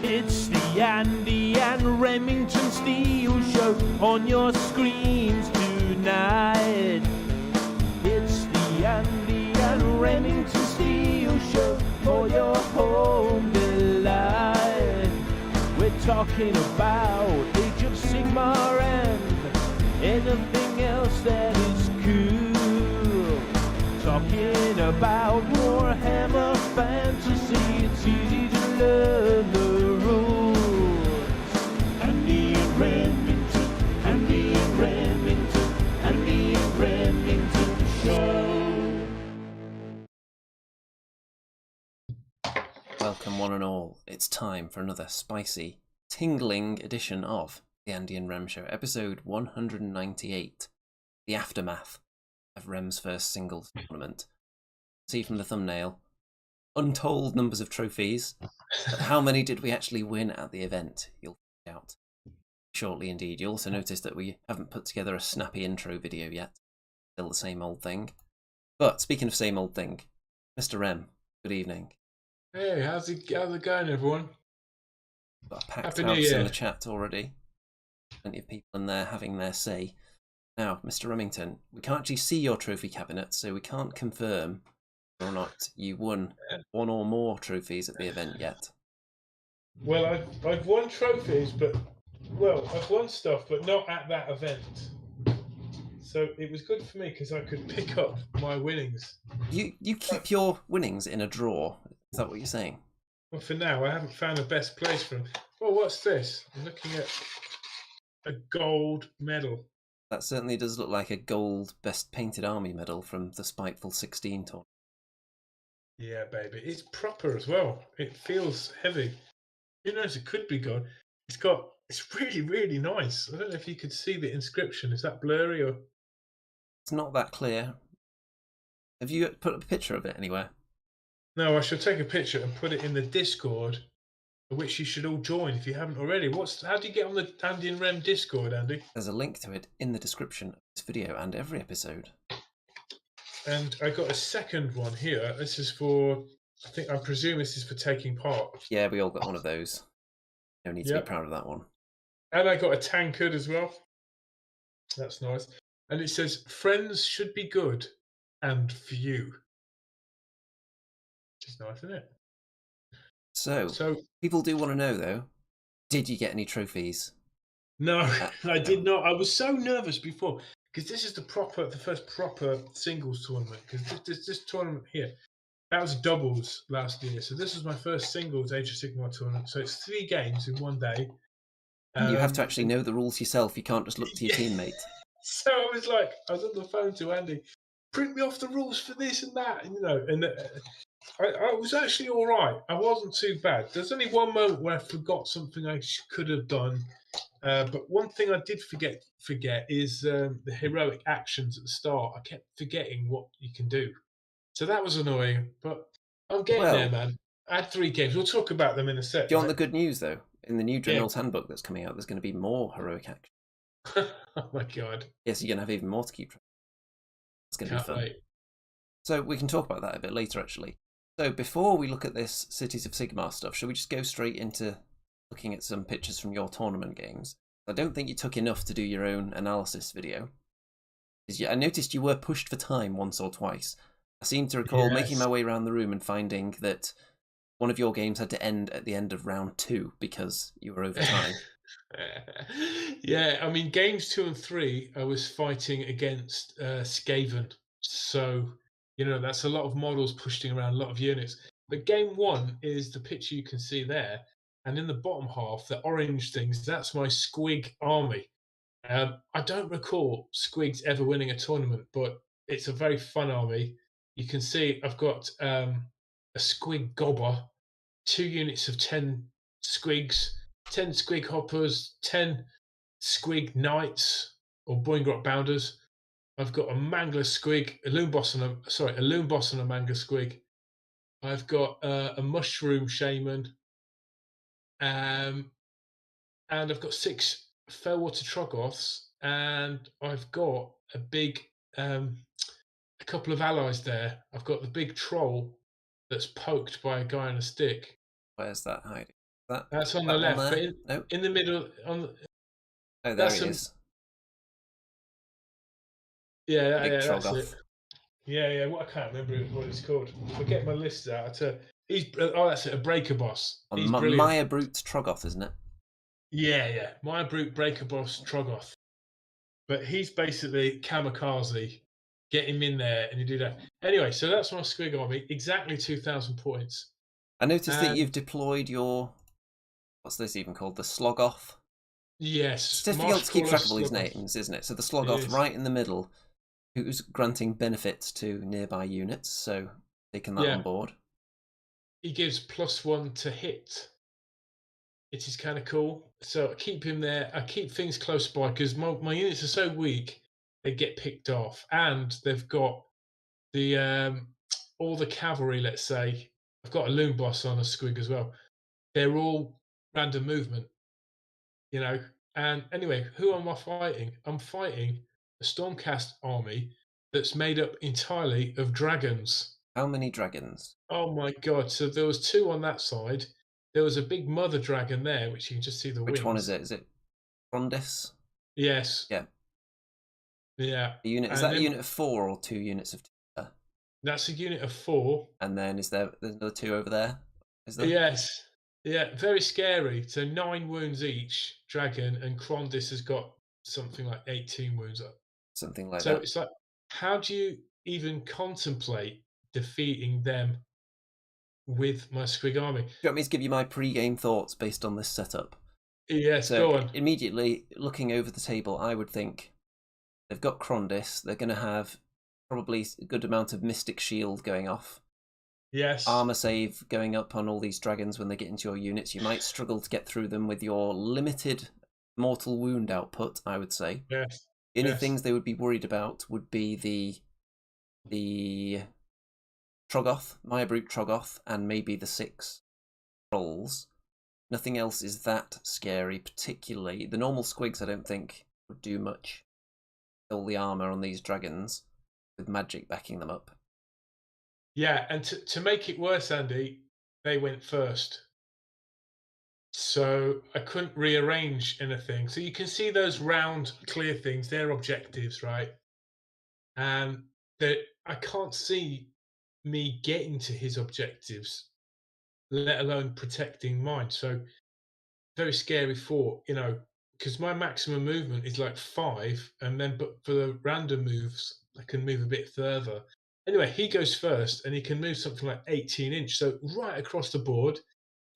It's the Andy and Remington Steel Show on your screens tonight. It's the Andy and Remington Steel Show for your home delight. We're talking about Age of Sigmar and anything else that is cool. Talking about Warhammer Fantasy, it's easy to learn the rules. Andy and Remington, Andy and Remington, Andy and Remington Show. Welcome one and all. It's time for another spicy, tingling edition of the Andy and Rem Show, episode 198, the aftermath of Rem's first singles tournament. See from the thumbnail, untold numbers of trophies, but how many did we actually win at the event? You'll find out shortly indeed. You'll also notice that we haven't put together a snappy intro video yet. Still the same old thing. But speaking of same old thing, Mr. Rem, good evening. Hey, how's it going, everyone? Got a packed Happy New house Year. in the chat already. Plenty of people in there having their say. Now, Mr. Remington, we can't actually see your trophy cabinet, so we can't confirm whether or not you won one or more trophies at the event yet. Well, I've won trophies, I've won stuff, but not at that event. So it was good for me because I could pick up my winnings. You keep your winnings in a drawer. Is that what you're saying? Well, for now, I haven't found the best place for them. Well, what's this? I'm looking at a gold medal. That certainly does look like a gold Best Painted Army medal from the Spiteful 16 tournament. Yeah, baby. It's proper as well. It feels heavy. Who knows? It could be gold. It's really, really nice. I don't know if you could see the inscription. Is that blurry or? It's not that clear. Have you put up a picture of it anywhere? No, I shall take a picture and put it in the Discord, which you should all join if you haven't already. How do you get on the Andy and Rem Discord, Andy? There's a link to it in the description of this video and every episode. And I got a second one here. This is for, I presume this is for taking part. Yeah, we all got one of those. No need to Yep. be proud of that one. And I got a tankard as well. That's nice. And it says, friends should be good and few. Which is nice, isn't it? So people do want to know, though, did you get any trophies? No, I did not. I was so nervous before because this is the first proper singles tournament. Because this tournament here, that was doubles last year. So this was my first singles Age of Sigmar tournament. So it's 3 games in one day. You have to actually know the rules yourself. You can't just look to your teammate. So I was on the phone to Andy, print me off the rules for this and that, and I was actually all right. I wasn't too bad. There's only one moment where I forgot something I could have done. But one thing I did forget is the heroic actions at the start. I kept forgetting what you can do. So that was annoying, but I'm getting there, man. I had 3 games. We'll talk about them in a sec. Do you want the good news, though? In the new General's Handbook that's coming out, there's going to be more heroic action. Oh, my God. Yes, you're going to have even more to keep track of. It's going to be fun. Wait. So we can talk about that a bit later, actually. So before we look at this Cities of Sigmar stuff, shall we just go straight into looking at some pictures from your tournament games? I don't think you took enough to do your own analysis video. I noticed you were pushed for time once or twice. I seem to recall making my way around the room and finding that one of your games had to end at the end of round 2 because you were over time. Yeah, I mean, games 2 and 3, I was fighting against Skaven. So, that's a lot of models pushing around, a lot of units. But game 1 is the picture you can see there. And in the bottom half, the orange things, that's my Squig army. I don't recall Squigs ever winning a tournament, but it's a very fun army. You can see I've got a Squig Gobber, 2 units of 10 Squigs, 10 Squig Hoppers, 10 Squig Knights or Boingrot Bounders. I've got a Mangler Squig, a Loon Boss and a Mangler Squig. I've got a Mushroom Shaman, and I've got 6 Fairwater Troggoths, and I've got a couple of allies there. I've got the big troll that's poked by a guy on a stick. Where's that hiding? That's on the that one left, there? but No. in the middle, Oh, there that's he is. Big that's it. Trogoth. Yeah. Well, I can't remember what it's called. If I get my list out, that's it. A breaker boss. On He's brilliant. Maya Brute's Trogoth, isn't it? Yeah. Maya Brute, breaker boss, Trogoth. But he's basically kamikaze. Get him in there, and you do that. Anyway, so that's my squig army. Exactly 2,000 points. I noticed that And you've deployed your, what's this even called? The Slogoth? yes, It's difficult to keep Marshcrawler track of all these Slogoth. names, isn't it? So the It Slogoth is. right in the middle, who's granting benefits to nearby units, so taking that on Yeah, board. he gives +1 to hit. It is kind of cool. So I keep him there. I keep things close by because my units are so weak, they get picked off. And they've got the all the cavalry, let's say. I've got a loon boss on a squig as well. They're all random movement, you know. And anyway, who am I fighting? I'm fighting a Stormcast army that's made up entirely of dragons. How many dragons? Oh my god! So there was two on that side. There was a big mother dragon there, which you can just see the Which one is wings. it? Is it Frondis? Yes. Yeah. Yeah. A unit, is And that a then unit of 4 or 2 units of 2? that's a unit of 4. And then there's another 2 over there? Is there? Yes. Yeah. Very scary. So 9 wounds each dragon, and Krondis has got something like 18 wounds up. Something like So that. it's like, how do you even contemplate defeating them with my squig army? Do you want me to give you my pre-game thoughts based on this setup? Yes, So go on. immediately looking over the table, I would think they've got Krondis. They're going to have probably a good amount of Mystic Shield going off. Yes. Armor save going up on all these dragons when they get into your units. You might struggle to get through them with your limited mortal wound output, I would say. Yes. The only Yes. things they would be worried about would be the Trogoth, Maya Brute Trogoth, and maybe the 6 trolls. Nothing else is that scary, particularly. The normal squigs I don't think would do much. All the armor on these dragons with magic backing them up. Yeah, and to make it worse, Andy, they went first. So I couldn't rearrange anything. So you can see those round, clear things, they're objectives, right? And I can't see me getting to his objectives, let alone protecting mine. So very scary thought, because my maximum movement is like 5, and then but for the random moves, I can move a bit further. Anyway, he goes first, and he can move something like 18 inch, so right across the board.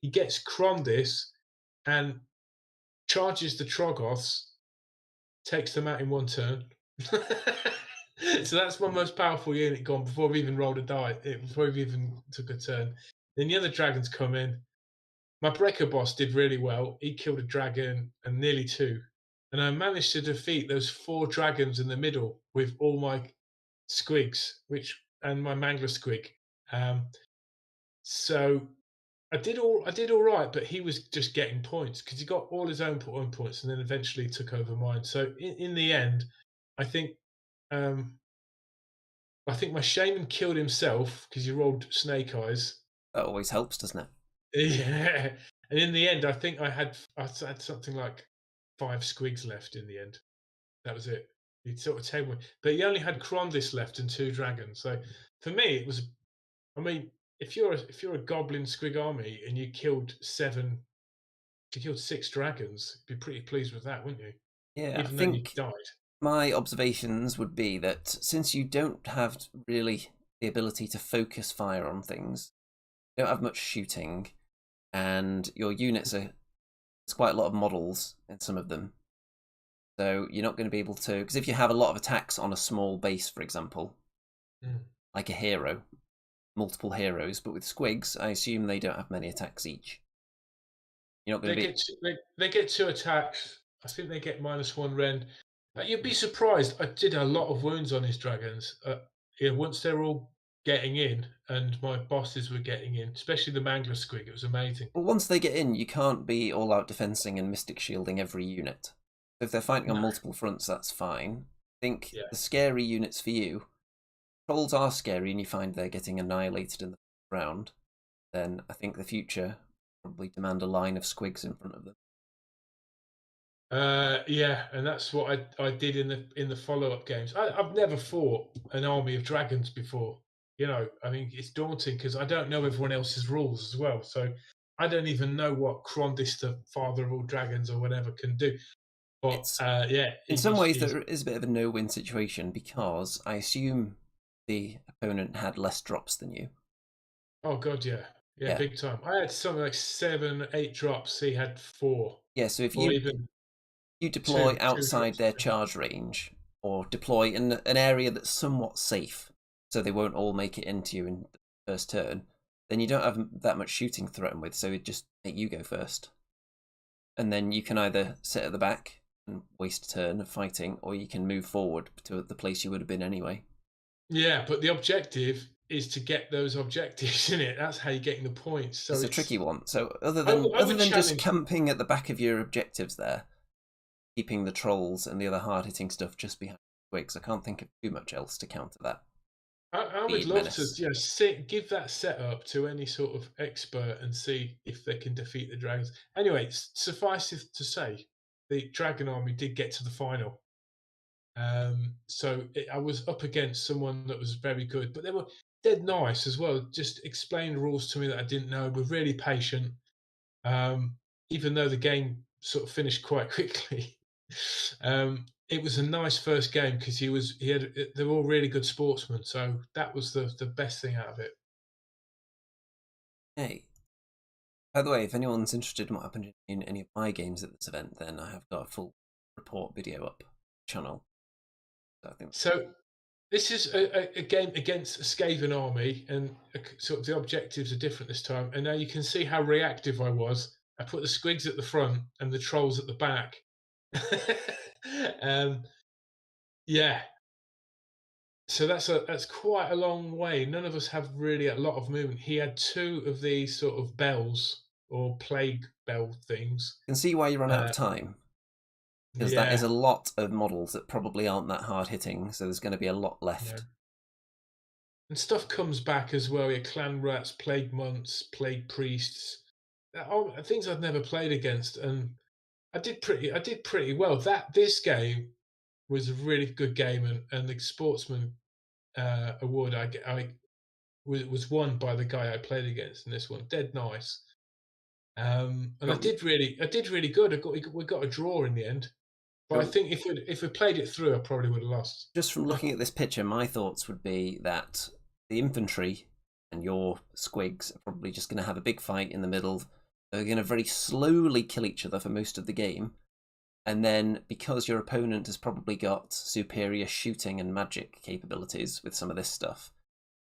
He gets Krondis and charges the Trogoths, takes them out in one turn. So that's my most powerful unit gone before we even rolled a die. Before we even took a turn. Then the other dragons come in. My breaker boss did really well. He killed a dragon and nearly 2. And I managed to defeat those 4 dragons in the middle with all my squigs, and my mangler squig. So I did all right, but he was just getting points because he got all his own points, and then eventually took over mine. So in the end, I think my shaman killed himself because he rolled snake eyes. That always helps, doesn't it? Yeah, and in the end, I think I had something like 5 squigs left. In the end, that was it. He'd sort of taken one, but he only had Krondis left and 2 dragons. So for me, it was. I mean, if you're a goblin squig army and you killed 6 dragons, you'd be pretty pleased with that, wouldn't you? Yeah, Even I though you think died. my observations would be that since you don't have really the ability to focus fire on things, you don't have much shooting, and your units there's quite a lot of models in some of them. So you're not going to be able to, because if you have a lot of attacks on a small base, for example, like a hero, multiple heroes, but with squigs, I assume they don't have many attacks each. You're not going to be. They get 2 attacks. I think they get -1 rend. You'd be surprised. I did a lot of wounds on his dragons. Once they're all getting in, and my bosses were getting in, especially the mangler squig, it was amazing. Well, once they get in, you can't be all out defensing and mystic shielding every unit. So if they're fighting on multiple fronts, that's fine. I think the scary units for you, trolls are scary and you find they're getting annihilated in the round, then I think the future probably demand a line of squigs in front of them. Yeah, and that's what I did in the follow-up games. I've never fought an army of dragons before. I mean, it's daunting because I don't know everyone else's rules as well. So I don't even know what Krondis, the father of all dragons, or whatever, can do. But It's yeah, in some ways there is a bit of a no-win situation because I assume the opponent had less drops than you. Oh god, yeah, Yeah. big time. I had something like 7, 8 drops. He had 4, Yeah, so if or you even deploy two outside drops. their charge range or deploy in an area that's somewhat safe, so they won't all make it into you in the first turn, then you don't have that much shooting to threaten with, so it just make you go first. And then you can either sit at the back and waste a turn of fighting, or you can move forward to the place you would have been anyway. Yeah, but the objective is to get those objectives in it. That's how you're getting the points. So It's a tricky one. So other I than would just challenge. camping at the back of your objectives there, keeping the trolls and the other hard-hitting stuff just behind twigs, I can't think of too much else to counter that. I would The love to, menace. give that setup to any sort of expert and see if they can defeat the dragons. Anyway, suffice it to say, the dragon army did get to the final. I was up against someone that was very good, but they were dead nice as well. Just explained rules to me that I didn't know. Were really patient, even though the game sort of finished quite quickly. It was a nice first game because they were all really good sportsmen, so that was the best thing out of it. Hey, by the way, if anyone's interested in what happened in any of my games at this event, then I have got a full report video up channel. So I think So this is a game against a Skaven army, and sort of the objectives are different this time. And now you can see how reactive I was. I put the squigs at the front and the trolls at the back. um, yeah, so that's quite a long way. None of us have really a lot of movement. He had 2 of these sort of bells or plague bell things. you can see why you run out of Uh, time, because that is yeah, a lot of models that probably aren't that hard hitting, so there's going to be a lot yeah. left. And stuff comes back as well. Your clan rats, plague monks, plague priests. Things I'd never played against, and I did pretty well. This game was a really good game, and the sportsman award I was won by the guy I played against in this one. Dead nice. And Got I did really good. We got a draw in the end, but I so think if we played it through, I probably would have lost. just from looking at this picture, my thoughts would be that the infantry and your squigs are probably just going to have a big fight in the middle. They're going to very slowly kill each other for most of the game. And then, because your opponent has probably got superior shooting and magic capabilities with some of this stuff,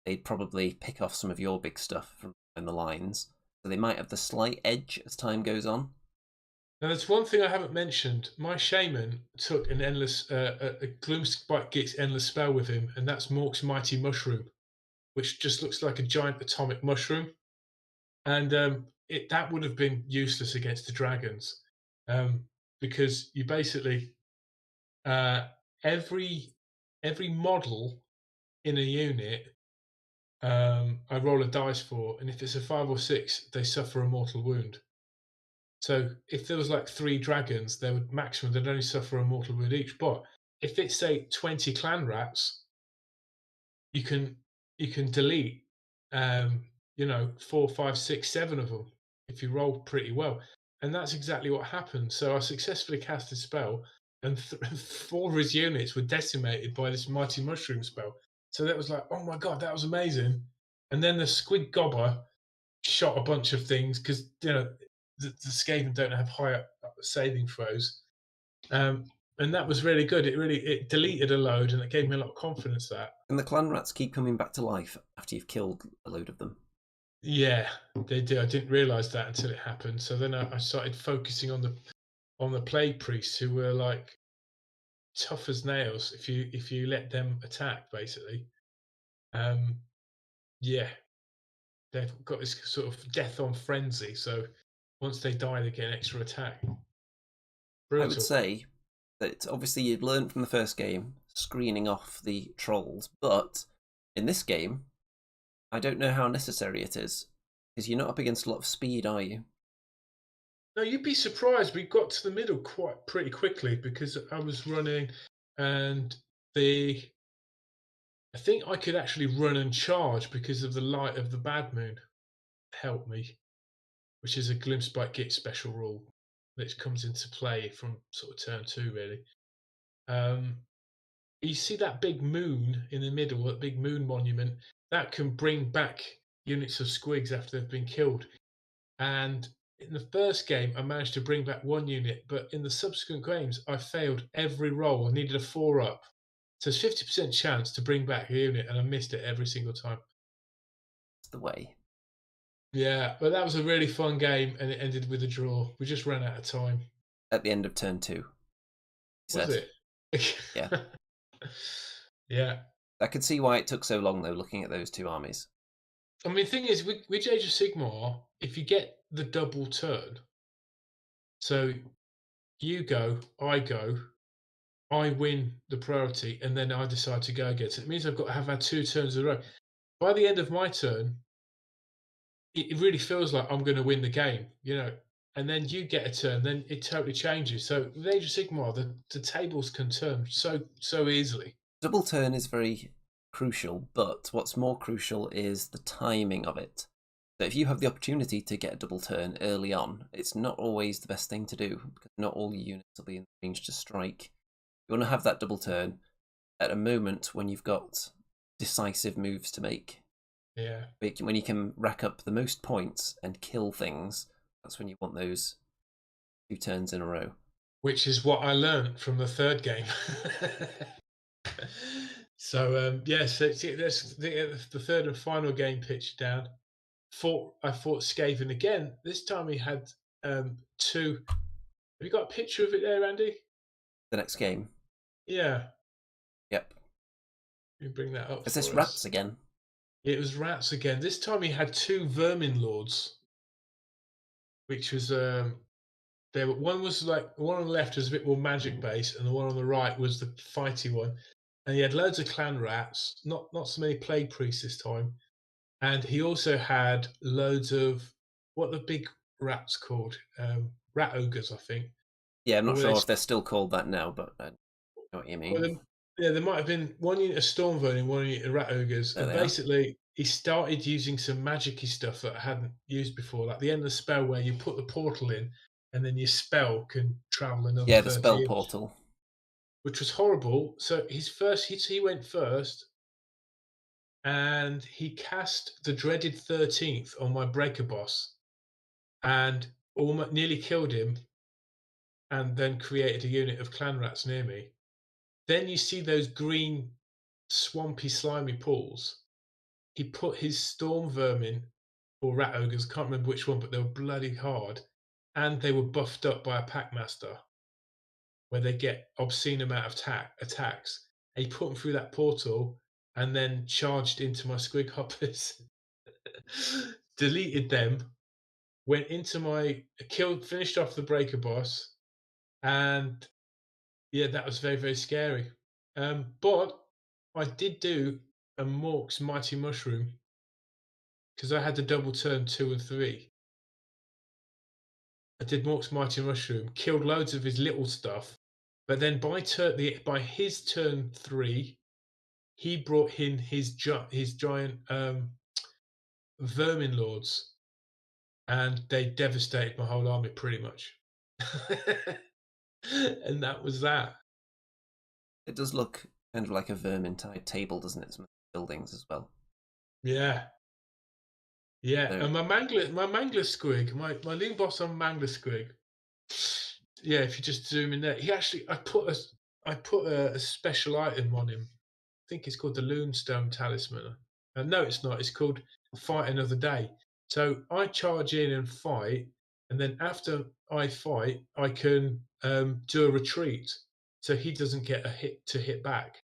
they'd probably pick off some of your big stuff from in the lines. So they might have the slight edge as time goes on. Now, there's one thing I haven't mentioned. My shaman took an endless, a Gloomspite Git's endless spell with him, and that's Mork's Mighty Mushroom, which just looks like a giant atomic mushroom. And that would have been useless against the dragons, because you basically uh, every model in a unit, I roll a dice for, and if it's a 5 or 6, they suffer a mortal wound. So if there was like 3 dragons, they would maximum they'd only suffer a mortal wound each. But if it's say 20 clan rats, you can delete 4, 5, 6, 7 of them if you roll pretty well. And that's exactly what happened. So I successfully cast a spell, and 4 of his units were decimated by this mighty mushroom spell. So that was like, oh my god, that was amazing. And then the squid gobber shot a bunch of things because the Skaven don't have higher saving throws, and that was really good. It deleted a load, and it gave me a lot of confidence. That And the clan rats keep coming back to life after you've killed a load of them. yeah, they do. I didn't realize that until it happened. So then I started focusing on the plague priests, who were like tough as nails if you let them attack, basically. Um, yeah, they've got this sort of death on frenzy. So once they die, they get an extra attack. I would Brutal. say that obviously you'd learned from the first game, screening off the trolls, but in this game, I don't know how necessary it is, because you're not up against a lot of speed, are you? No, you'd be surprised. We got to the middle quite pretty quickly because I was running, and the I think I could actually run and charge because of the light of the bad moon helped me, which is a glimpse bite git special rule that comes into play from sort of turn two, really. Um, you see that big moon in the middle, that big moon monument, that can bring back units of squigs after they've been killed. And in the first game, I managed to bring back one unit, but in the subsequent games, I failed every roll. I needed a 4 up. So it's 50% chance to bring back a unit, and I missed it every single time. It's the way. Yeah, but that was a really fun game, and it ended with a draw. We just ran out of time. At the end of turn 2, he Was said. it? Yeah. Yeah. I could see why it took so long, though, looking at those two armies. I mean, the thing is, with Age of Sigmar, if you get the double turn, so you go, I win the priority, and then I decide to go again. So it means I've got to have had 2 turns in a row. By the end of my turn, it really feels like I'm going to win the game, and then you get a turn, then it totally changes. So with Age of Sigmar, the tables can turn so easily. Double turn is very crucial, but what's more crucial is the timing of it. So if you have the opportunity to get a double turn early on, it's not always the best thing to do, because not all your units will be in range to strike. You want to have that double turn at a moment when you've got decisive moves to make. Yeah. When you can rack up the most points and kill things, that's when you want those 2 turns in a row. Which is what I learned from the third game. So yes, that's the third and final game pitched down. I fought Skaven again. This time he had 2. Have you got a picture of it there, Andy? The next game. Yeah. Yep. You bring that up. Is for this us. rats again? It was rats again. This time he had 2 vermin lords, which was there. One was like the one on the left was a bit more magic based, and the one on the right was the fighty one. And he had loads of clan rats, not so many plague priests this time. And he also had loads of what the big rats called, rat ogres, I think. Yeah, I'm not Or were sure they if they're still called that now, but I know what you Well, mean. there might have been one unit of Storm Vermin, one unit of Rat Ogres, There and they are. basically he started using some magic-y stuff that I hadn't used before, like the end of the spell where you put the portal in, and then your spell can travel another Yeah, the spell 30 inches, portal. which was horrible. So he went first, and he cast the dreaded 13th on my Breaker boss, and almost nearly killed him, and then created a unit of clan rats near me. Then you see those green, swampy, slimy pools. He put his storm vermin or rat ogres, can't remember which one, but they were bloody hard, and they were buffed up by a packmaster, where they get obscene amount of attacks. And he put them through that portal, and then charged into my squig hoppers, deleted them, went into my finished off the breaker boss, and yeah, that was very very scary. But I did do a Mork's Mighty Mushroom because I had the double turn 2 and 3. I did Mork's Mighty Mushroom, killed loads of his little stuff, but then by his turn 3, he brought in his giant vermin lords, and they devastated my whole army pretty much. And that was that. It does look kind of like a vermin type table, doesn't it? Some buildings as well. Yeah. Yeah, So, and my mangler squig, my lean boss on mangler squig. Yeah, if you just zoom in there, I put a special item on him. I think it's called the Loonstone Talisman. No, it's not. It's called Fight Another Day. So I charge in and fight, and then after I fight, I can do a retreat, so he doesn't get a hit back,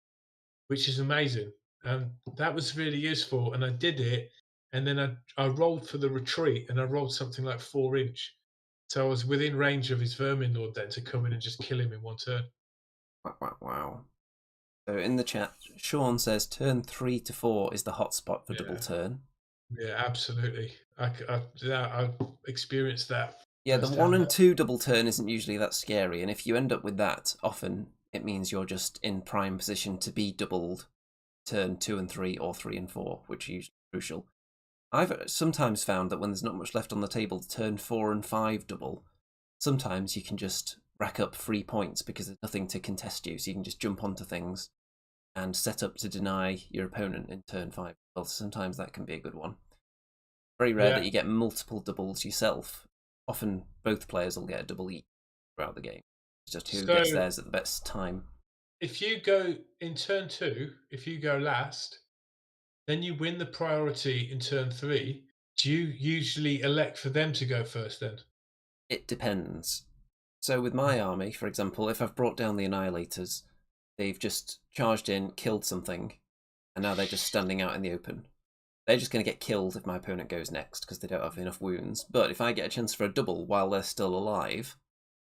which is amazing. That was really useful, and I did it. And then I rolled for the retreat, and I rolled something like 4 inch. So I was within range of his vermin lord then to come in and just kill him in one turn. wow. So in the chat, Sean says turn 3 to 4 is the hotspot for double Yeah. turn. Yeah, absolutely. I experienced that Yeah, the goes 1 down and there. 2 double turn isn't usually that scary, and if you end up with that, often it means you're just in prime position to be doubled turn 2 and 3 or 3 and 4, which are usually crucial. I've sometimes found that when there's not much left on the table to turn 4 and 5 double, sometimes you can just rack up 3 points because there's nothing to contest you, so you can just jump onto things and set up to deny your opponent in turn 5. Well, sometimes that can be a good one. Very rare that Yeah. you get multiple doubles yourself. Often both players will get a double each throughout the game. It's just who gets So theirs at the best time. if you go in turn 2, if you go last, then you win the priority in turn 3. Do you usually elect for them to go first then? It depends. So with my army, for example, if I've brought down the Annihilators, they've just charged in, killed something, and now they're just standing out in the open. They're just going to get killed if my opponent goes next because they don't have enough wounds. But if I get a chance for a double while they're still alive,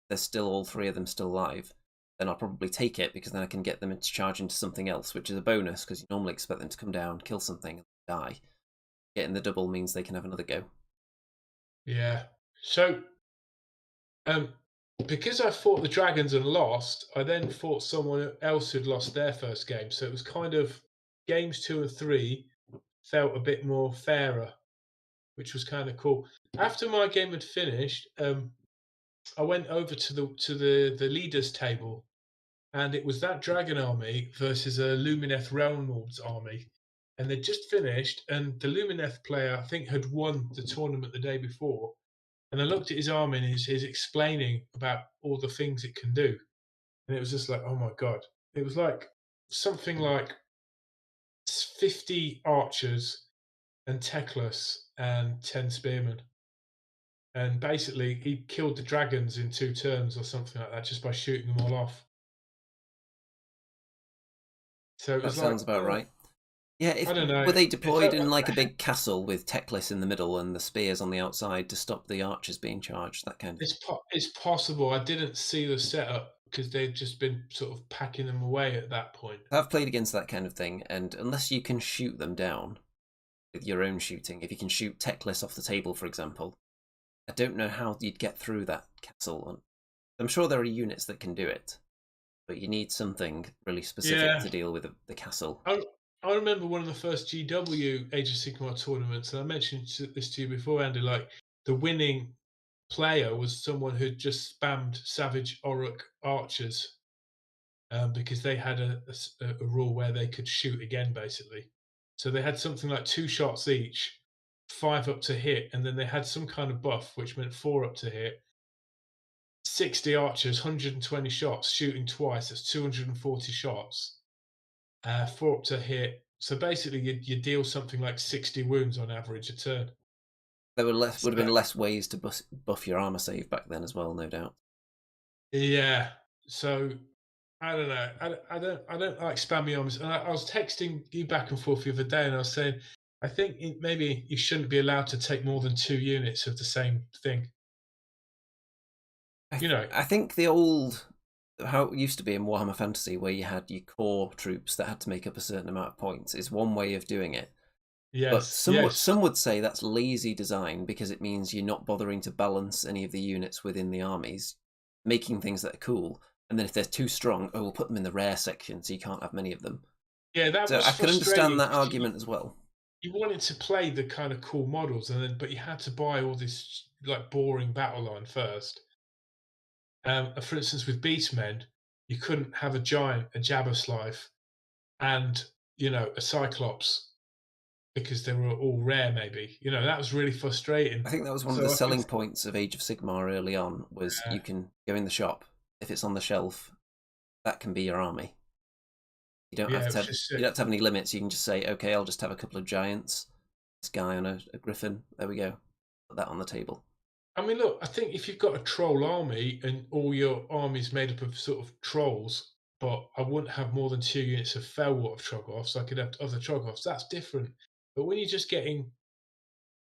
there's still all 3 of them still alive, then I'll probably take it because then I can get them to charge into something else, which is a bonus because you normally expect them to come down, kill something, and die. Getting the double means they can have another go. Yeah. So um, because I fought the dragons and lost, I then fought someone else who'd lost their first game. So it was kind of games 2 and 3 felt a bit more fairer, which was kind of cool. After my game had finished, I went over to the leaders table, and it was that dragon army versus a Lumineth Realmlords army, and they'd just finished, and the Lumineth player I think had won the tournament the day before, and I looked at his army and he's explaining about all the things it can do, and it was just like, oh my god, it was like something like 50 archers and Teclis and 10 spearmen. And basically, he killed the dragons in 2 turns or something like that just by shooting them all off. So it That was like, sounds about oh, right. Yeah, I if don't know. were they It deployed felt in like a like big castle with Teclis in the middle and the spears on the outside to stop the archers being charged, that kind of thing. it's possible. I didn't see the setup because they'd just been sort of packing them away at that point. I've played against that kind of thing, and unless you can shoot them down with your own shooting, if you can shoot Teclis off the table, for example, I don't know how you'd get through that castle. I'm sure there are units that can do it, but you need something really specific Yeah, to deal with the castle. I remember one of the first GW Age of Sigmar tournaments, and I mentioned this to you before, Andy. Like the winning player was someone who'd just spammed Savage Orruk archers because they had a rule where they could shoot again, basically. So they had something like 2 shots each, 5 up to hit, and then they had some kind of buff which meant 4 up to hit. 60 archers, 120 shots, shooting twice. That's 240 shots. 4 up to hit. So basically, you deal something like 60 wounds on average a turn. There would So have been less ways to buff your armor save back then as well, no doubt. yeah. So I don't know. I don't like spammy armies. And I was texting you back and forth the other day, and I was saying I think maybe you shouldn't be allowed to take more than 2 units of the same thing. You know. I think the old how it used to be in Warhammer Fantasy, where you had your core troops that had to make up a certain amount of points, is one way of doing it. But Yes. Yes. some would say that's lazy design because it means you're not bothering to balance any of the units within the armies, making things that are cool. And then if they're too strong, oh, we'll put them in the rare section so you can't have many of them. Yeah, that So was I could understand frustrating. that argument as well. You wanted to play the kind of cool models, and then but you had to buy all this like boring battle line first. For instance, with Beastmen, you couldn't have a giant, a Jabberlife, and a Cyclops because they were all rare. Maybe that was really frustrating. I think that was one of the So I could, selling points of Age of Sigmar early on, was uh, you can go in the shop, if it's on the shelf, that can be your army. You don't yeah, have it to was have just you sick. don't have to have any limits. You can just say, okay, I'll just have a couple of giants, this guy on a griffin. There we go. Put that on the table. I mean, look, I think if you've got a troll army and all your army's made up of sort of trolls, but I wouldn't have more than 2 units of Fellwater Troggoths, I could have other Troggoths. That's different. But when you're just getting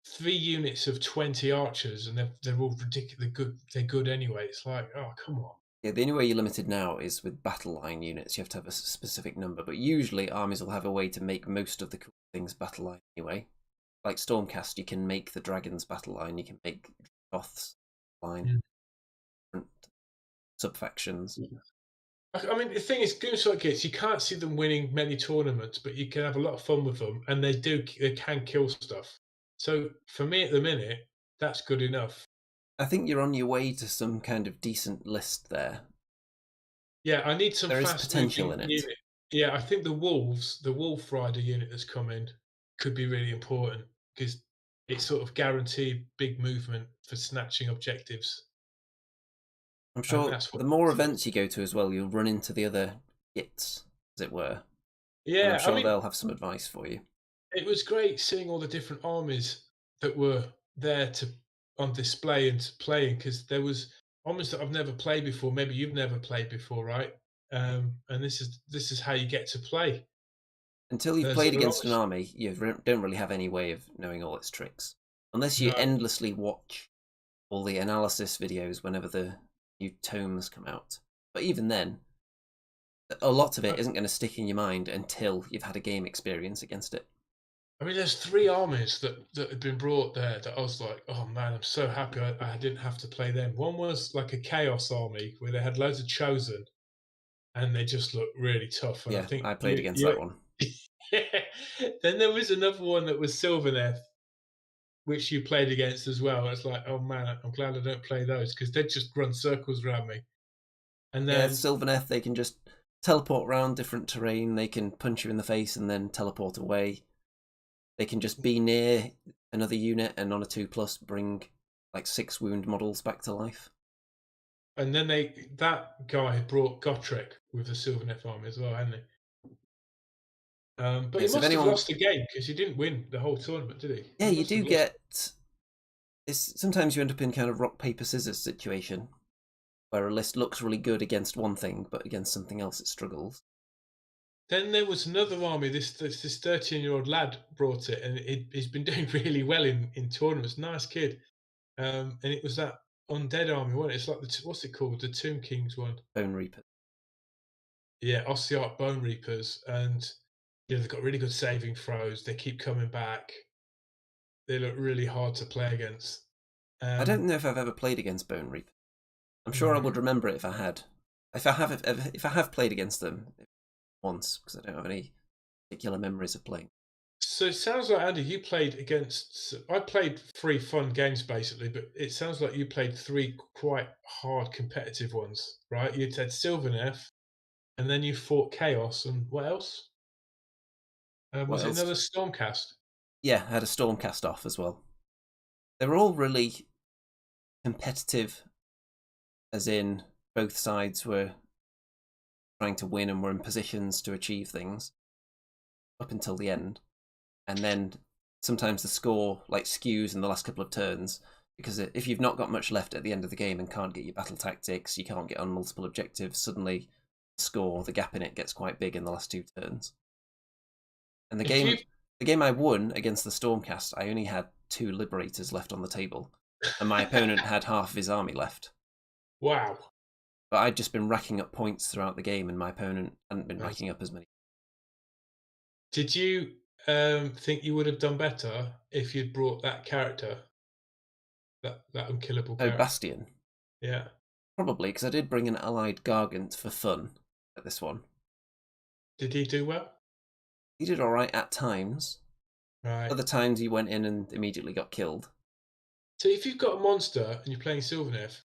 3 units of 20 archers and they're all ridiculously good, they're good anyway. It's like, oh, come on. Yeah, the only way you're limited now is with battle line units. You have to have a specific number, but usually armies will have a way to make most of the cool things battle line anyway. Like Stormcast, you can make the dragons battle line. You can make Goths. line, Mm. different sub-factions. I mean, the thing is, games like this, you can't see them winning many tournaments, but you can have a lot of fun with them, and they can kill stuff. So for me at the minute, that's good enough. I think you're on your way to some kind of decent list there. Yeah, I need some There is fast potential moving in it. unit. Yeah, I think the Wolf Rider unit that's come in could be really important because it's sort of guaranteed big movement for snatching objectives, I'm and sure that's what the more sort of. events you go to as well, you'll run into the other gits, as it were, and I'm Yeah, I sure mean, they'll have some advice for you. it was great seeing all the different armies that were there to on display and playing because there was armies that I've never played before. Maybe you've never played before, right? And this is how you get to play Until you've those played other against an armies. army, you don't really have any way of knowing all its tricks. Unless you No, endlessly watch all the analysis videos whenever the new tomes come out. But even then, a lot of it isn't going to stick in your mind until you've had a game experience against it. I mean, there's three armies that had been brought there that I was like, oh man, I'm so happy I didn't have to play them. One was like a chaos army where they had loads of chosen and they just looked really tough. And I Yeah, think I played you against you that one. then there was another one that was Sylvaneth, which you played against as well. It's like, oh man, I'm glad I don't play those because they just run circles around me. And Yeah, then Sylvaneth, they can just teleport around different terrain, they can punch you in the face and then teleport away. They can just be near another unit and on a 2+ bring like 6 wound models back to life. and then that guy had brought Gotrek with the Sylvaneth army as well, hadn't he? But Okay, he so if must have anyone, lost the game because he didn't win the whole tournament, did he? yeah, He you must do have lost. get. It's sometimes you end up in kind of rock paper scissors situation where a list looks really good against one thing, but against something else it struggles. Then there was another army. This 13-year-old lad brought it, and he's been doing really well in tournaments. Nice kid. And it was that undead army, wasn't it? It's like what's it called? The Tomb Kings one. Bone Reaper. Yeah, Ossiarch Bone Reapers, and yeah, they've got really good saving throws. They keep coming back. They look really hard to play against. I don't Um, know if I've ever played against Bone Reaper. I'm sure I no. would remember it if I had. If I have played against them once, because I don't have any particular memories of playing. So it sounds like Andy, you played against. I played three fun games basically, but it sounds like you played three quite hard competitive ones, right? You had Sylvaneth, and then you fought Chaos, and what else? What Was it another else? Stormcast? Yeah, I had a Stormcast off as well. They were all really competitive, as in both sides were trying to win and were in positions to achieve things up until the end. And then sometimes the score like skews in the last couple of turns because if you've not got much left at the end of the game and can't get your battle tactics, you can't get on multiple objectives, suddenly the gap in it gets quite big in the last 2 turns. And If you the game I won against the Stormcast, I only had 2 Liberators left on the table, and my opponent had half of his army left. wow, But I'd just been racking up points throughout the game, and my opponent hadn't been nice. racking up as many. Did you think you would have done better if you'd brought that character, that unkillable Oh, character? Bastion. Yeah. Probably, because I did bring an allied Gargant for fun at this one. Did he do well? He did alright at times. Right. Other times he went in and immediately got killed. So if you've got a monster and you're playing Sylvaneth,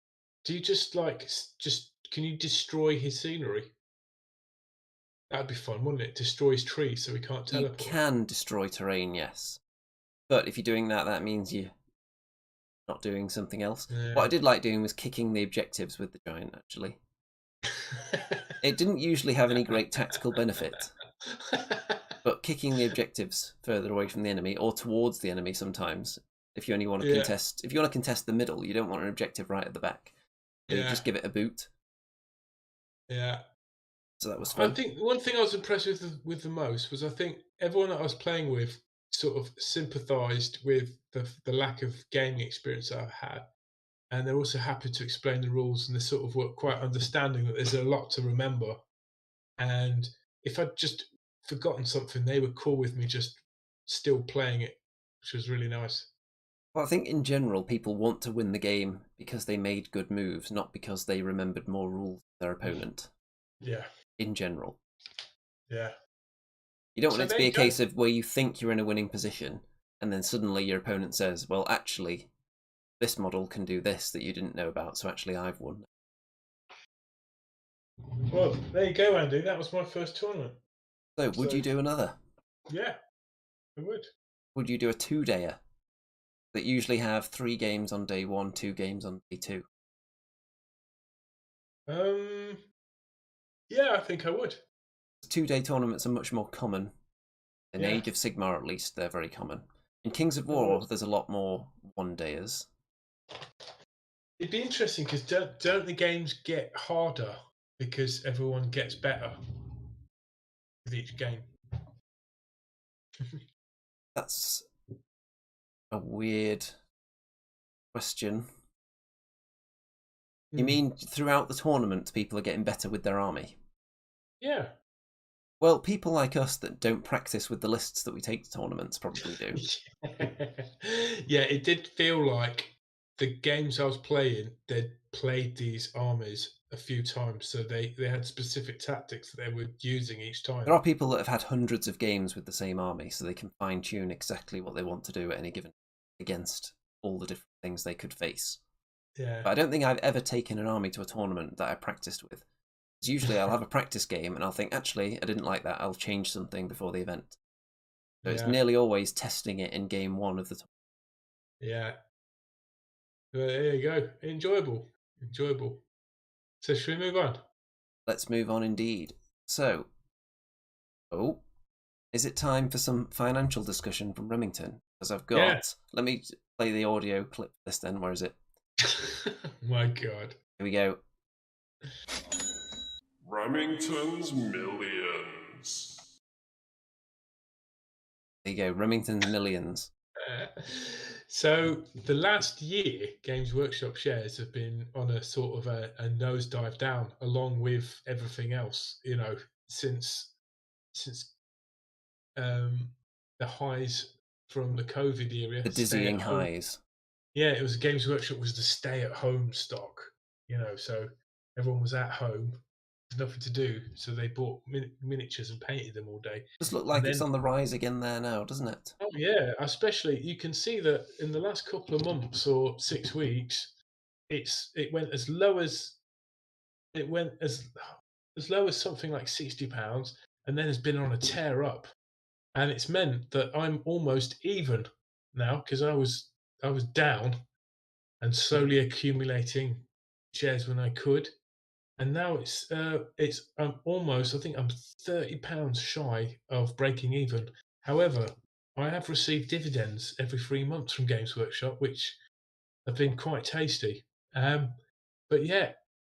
do you just just can you destroy his scenery? That'd be fun, wouldn't it? Destroy his tree so he can't You teleport. can destroy terrain, yes. But if you're doing that, that means you're not doing something else. What I Yeah. did like doing was kicking the objectives with the giant, actually. It didn't usually have any great tactical benefit, but kicking the objectives further away from the enemy or towards the enemy sometimes. If you only want to Yeah, contest the middle, you don't want an objective right at the back. So you yeah, just give it a boot. yeah. So that was I fun. think one thing I was impressed with the most was I think everyone that I was playing with sort of sympathised with the lack of gaming experience that I've had, and they're also happy to explain the rules, and they sort of were quite understanding that there's a lot to remember. And if I'd just forgotten something, they were cool with me just still playing it, which was really nice. Well, I think in general, people want to win the game because they made good moves, not because they remembered more rules than their opponent. Yeah. In general. Yeah. You don't want So it to there be you a go. case of where you think you're in a winning position, and then suddenly your opponent says, well, actually, this model can do this that you didn't know about, so actually I've won. Well, there you go, Andy. That was my first tournament. So, would you do another? Yeah, I would. Would you do a 2-dayer that usually have 3 games on day 1, 2 games on day 2? Yeah, I think I would. 2-day tournaments are much more common. In Yeah, Age of Sigmar, at least, they're very common. In Kings of I would. War, there's a lot more 1-dayers. It'd be interesting because don't the games get harder because everyone gets better with each game? That's a weird question. You mean throughout the tournament, people are getting better with their army? Yeah. Well, people like us that don't practice with the lists that we take to tournaments probably do. Yeah, it did feel like the games I was playing, they'd played these armies a few times, so they had specific tactics that they were using each time. There are people that have had hundreds of games with the same army, so they can fine-tune exactly what they want to do at any given against all the different things they could face. Yeah. But I don't think I've ever taken an army to a tournament that I practiced with. Because usually I'll have a practice game and I'll think, actually, I didn't like that, I'll change something before the event. So it's Yeah. nearly always testing it in game 1 of the tournament. Yeah. Well, there you go. Enjoyable. Enjoyable. So should we move on? Let's move on indeed. So, is it time for some financial discussion from Remington? Because I've got, Yeah. let me play the audio clip for this then, where is it? My God. Here we go. Remington's Millions. There you go, Remington's Millions. So the last year, Games Workshop shares have been on a sort of a nosedive down, along with everything else. You know, since the highs from the COVID era, The dizzying highs. Yeah, it was Games Workshop was the stay-at-home stock. You know, so everyone was at home, there's nothing to do, so they bought miniatures and painted them all day. Does look like And it's then on the rise again there now, doesn't it? Oh yeah, especially you can see that in the last couple of months or 6 weeks, it went as low as low as something like £60, and then has been on a tear up, and it's meant that I'm almost even now because I was down and slowly accumulating shares when I could, and now it's I'm almost I think I'm £30 shy of breaking even. However, I have received dividends every 3 months from Games Workshop, which have been quite tasty. But yeah,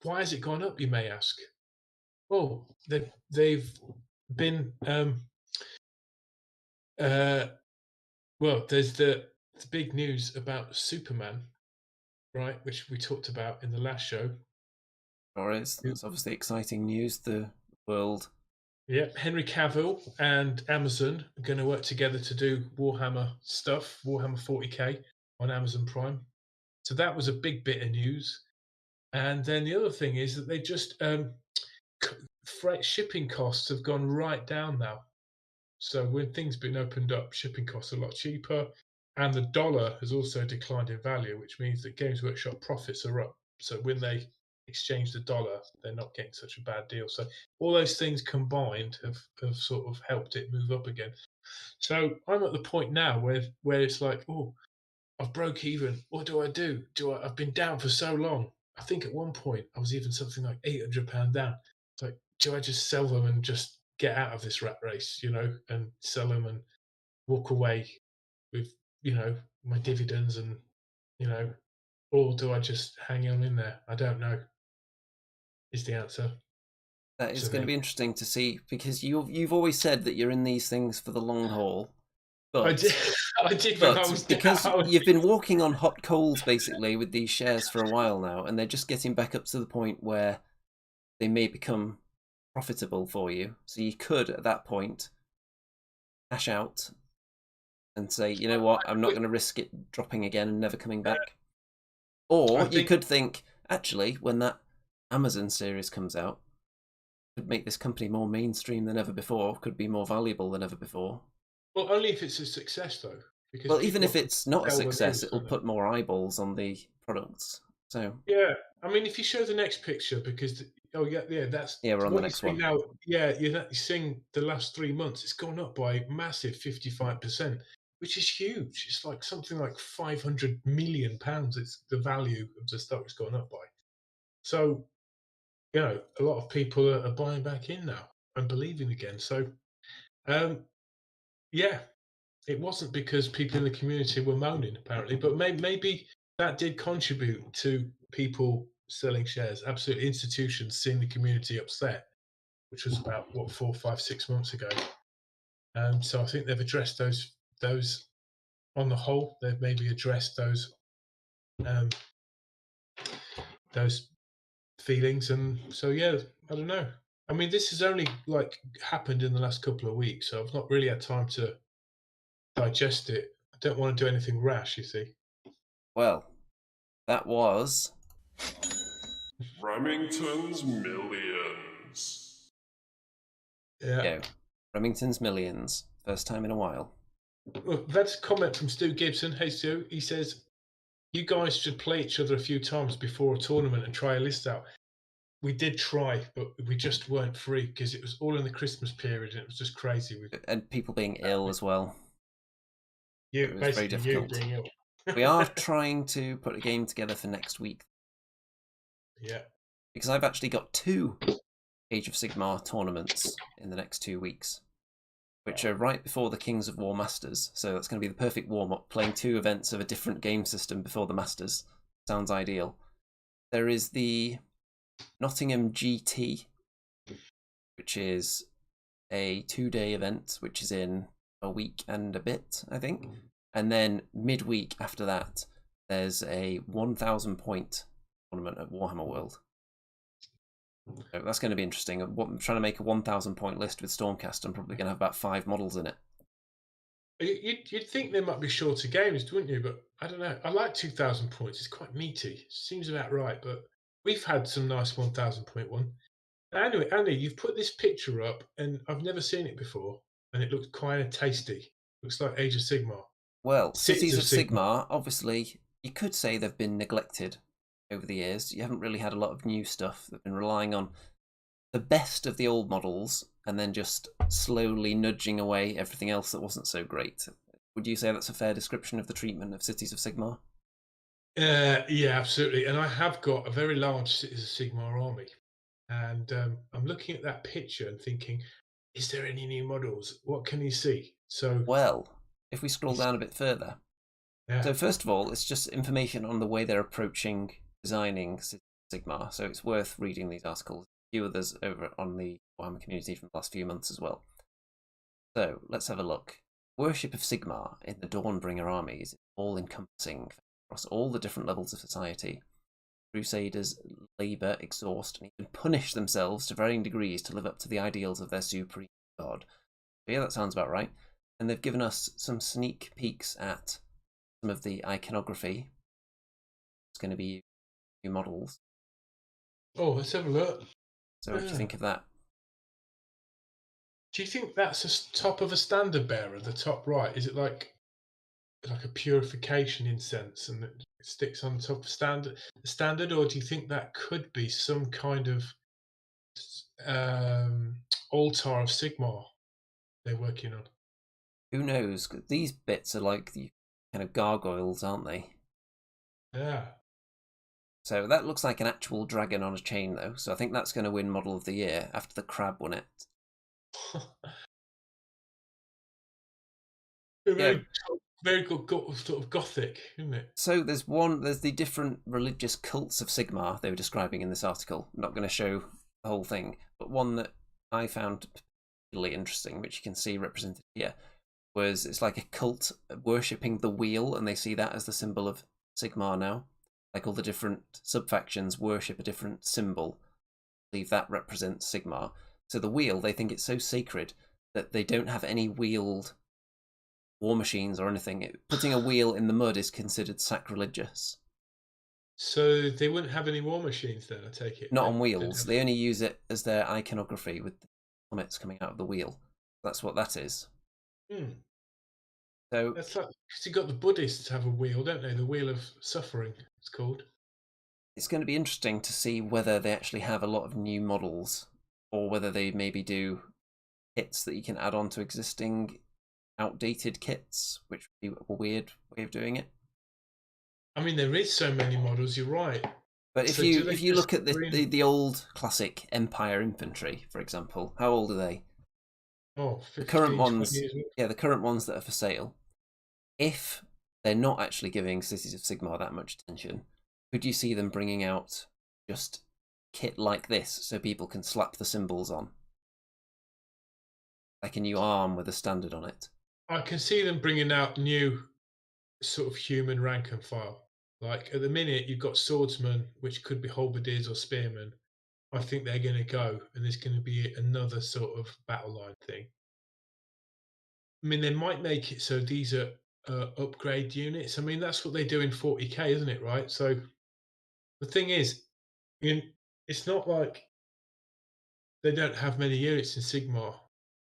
why has it gone up? You may ask. Well, they've been uh, well. There's the big news about Superman, right? Which we talked about in the last show. Or that's obviously exciting news. The world. Yeah, Henry Cavill and Amazon are going to work together to do Warhammer stuff, Warhammer 40k on Amazon Prime. So that was a big bit of news. And then the other thing is that they just freight shipping costs have gone right down now. So when things been opened up, shipping costs are a lot cheaper, and the dollar has also declined in value, which means that Games Workshop profits are up. So when they exchange the dollar, they're not getting such a bad deal. So all those things combined have sort of helped it move up again. So I'm at the point now where it's like, oh, I've broke even. What do I do? I've been down for so long. I think at one point I was even something like £800 down. It's like, do I just sell them and just get out of this rat race, and sell them and walk away with, my dividends and, or do I just hang on in there? I don't know. Is the answer. That is So going to be interesting to see, because you've always said that you're in these things for the long haul. I But did. I did when I but was because down. you've been walking on hot coals basically with these shares for a while now, and they're just getting back up to the point where they may become profitable for you. So you could at that point cash out and say, you know what, I'm not going to risk it dropping again and never coming back. Or you could think, actually, when that Amazon series comes out, could make this company more mainstream than ever before, could be more valuable than ever before. Well, only if it's a success, though. Because Well, even if it's not a success, news, it'll put more eyeballs on the products. So yeah, I mean, if you show the next picture, because that's we're on the what next you see one. now. Yeah, you're seeing the last 3 months. It's gone up by a massive 55%, which is huge. It's like something like £500 million. It's the value of the stock has gone up by. So, a lot of people are buying back in now and believing again. So, yeah, it wasn't because people in the community were moaning, apparently, but maybe that did contribute to people selling shares. Absolutely, institutions seeing the community upset, which was about 4, 5, 6 months ago. So I think they've addressed those on the whole. They've maybe addressed those feelings, and so yeah, I don't know. I mean, this has only happened in the last couple of weeks, so I've not really had time to digest it. I don't want to do anything rash, you see. Well, that was Remington's Millions. Yeah. Remington's Millions. First time in a while. Well, that's a comment from Stu Gibson. Hey, Stu. He says, you guys should play each other a few times before a tournament and try a list out. We did try, but we just weren't free because it was all in the Christmas period and it was just crazy. And people being ill as well. It was very difficult. being ill. We are trying to put a game together for next week. Yeah. Because I've actually got 2 Age of Sigmar tournaments in the next 2 weeks, which are right before the Kings of War Masters. So that's going to be the perfect warm-up, playing 2 events of a different game system before the Masters. Sounds ideal. There is the Nottingham GT, which is a 2-day event, which is in a week and a bit, I think. And then midweek after that, there's a 1,000 point tournament at Warhammer World. So that's going to be interesting. I'm trying to make a 1,000 point list with Stormcast. I'm probably going to have about 5 models in it. You'd think there might be shorter games, wouldn't you? But I don't know. I like 2,000 points. It's quite meaty. Seems about right. But we've had some nice 1,000 point one. Anyway, Andy, you've put this picture up, and I've never seen it before, and it looks kind of tasty. Looks like Age of Sigmar. Well, Cities of Sigmar, obviously, you could say they've been neglected over the years. You haven't really had a lot of new stuff. They've been relying on the best of the old models and then just slowly nudging away everything else that wasn't so great. Would you say that's a fair description of the treatment of Cities of Sigmar? Yeah, absolutely. And I have got a very large Cities of Sigmar army. And I'm looking at that picture and thinking, is there any new models? What can you see? So, well, if we scroll down a bit further. Yeah. So first of all, it's just information on the way they're approaching designing Sigmar. So it's worth reading these articles. A few others over on the Warhammer community from the last few months as well. So let's have a look. Worship of Sigmar in the Dawnbringer armies is all-encompassing across all the different levels of society. Crusaders labour, exhaust, and even punish themselves to varying degrees to live up to the ideals of their supreme god. So yeah, that sounds about right. And they've given us some sneak peeks at some of the iconography. It's going to be new models. Oh, let's have a look. So what do you think of that? Do you think that's the top of a standard bearer, the top right? Is it like a purification incense and it sticks on top of standard, or do you think that could be some kind of altar of Sigmar they're working on? Who knows? These bits are like the kind of gargoyles, aren't they? Yeah. So that looks like an actual dragon on a chain, though. So I think that's going to win Model of the Year after the crab won it. Very good, sort of gothic, isn't it? So there's the different religious cults of Sigmar they were describing in this article. I'm not going to show the whole thing, but one that I found particularly interesting, which you can see represented here, was it's like a cult worshipping the wheel, and they see that as the symbol of Sigmar now. Like all the different sub-factions worship a different symbol. I believe that represents Sigmar. So the wheel, they think it's so sacred that they don't have any wheeled war machines or anything. Putting a wheel in the mud is considered sacrilegious. So they wouldn't have any war machines then, I take it? Not on They'd wheels. have- They only use it as their iconography with the plummets coming out of the wheel. That's what that is. Hmm. So That's like, because you got the Buddhists have a wheel, don't they? The wheel of suffering, it's called. it's going to be interesting to see whether they actually have a lot of new models or whether they maybe do kits that you can add on to existing outdated kits, which would be a weird way of doing it. I mean, there is so many models, you're right. But if So do they you just look at bring- the old classic Empire infantry, for example, how old are they? Oh, The 15, current 20 ones, years old. yeah, the current ones that are for sale. If they're not actually giving Cities of Sigmar that much attention, could you see them bringing out just kit like this so people can slap the symbols on? Like a new arm with a standard on it. I can see them bringing out new sort of human rank and file. Like at the minute, you've got swordsmen, which could be halberdiers or spearmen. I think they're going to go, and there's going to be another sort of battle line thing. I mean, they might make it so these are upgrade units. I mean, that's what they do in 40k, isn't it? Right. So the thing is, it's not like they don't have many units in Sigmar.